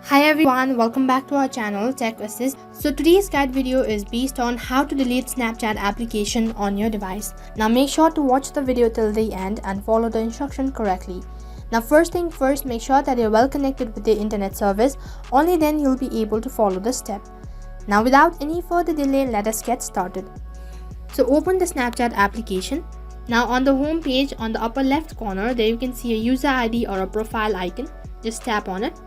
Hi everyone, welcome back to our channel Tech Assist. So today's guide video is based on how to delete Snapchat application on your device. Now make sure to watch the video till the end and follow the instruction correctly. Now first thing first, make sure that you're well connected with the internet service. Only then you'll be able to follow the step. Now without any further delay, let us get started. So open the Snapchat application. Now on the home page, on the upper left corner, there you can see a user ID or a profile icon. Just tap on it.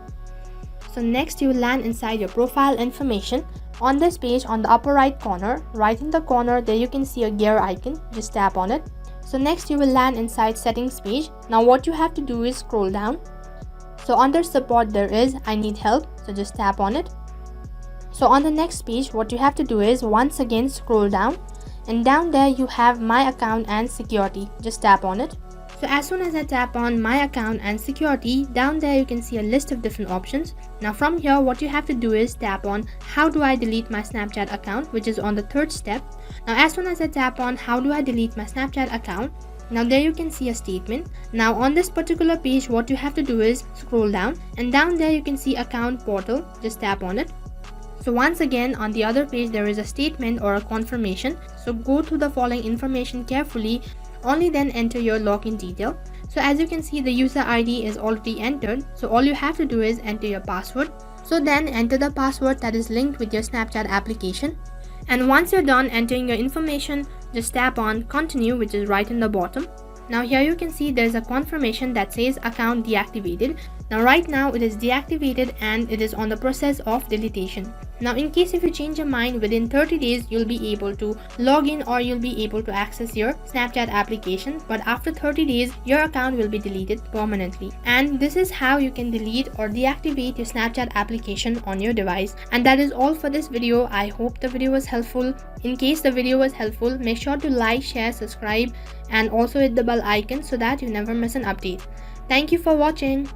So next you will land inside your profile information. On this page, on the upper right corner, right in the corner, there you can see a gear icon. Just tap on it. So next you will land inside settings page. Now what you have to do is scroll down. So under support there is I need help. So just tap on it. So on the next page, what you have to do is once again scroll down. And down there you have my account and security. Just tap on it. So as soon as I tap on my account and security, down there you can see a list of different options. Now from here, what you have to do is tap on how do I delete my Snapchat account, which is on the third step. Now as soon as I tap on how do I delete my Snapchat account, now there you can see a statement. Now on this particular page, what you have to do is scroll down, and down there you can see account portal. Just tap on it. So once again, on the other page there is a statement or a confirmation. So go through the following information carefully. Only then enter your login detail. So as you can see, the user ID is already entered. So all you have to do is enter your password. So then enter the password that is linked with your Snapchat application. And once you're done entering your information, just tap on continue, which is right in the bottom. Now here you can see there's a confirmation that says account deactivated. Now right now it is deactivated and it is on the process of deletion. Now in case if you change your mind, within 30 days you'll be able to log in or you'll be able to access your Snapchat application, but after 30 days your account will be deleted permanently. And this is how you can delete or deactivate your Snapchat application on your device. And that is all for this video. I hope the video was helpful. In case the video was helpful, make sure to like, share, subscribe and also hit the bell icon so that you never miss an update. Thank you for watching.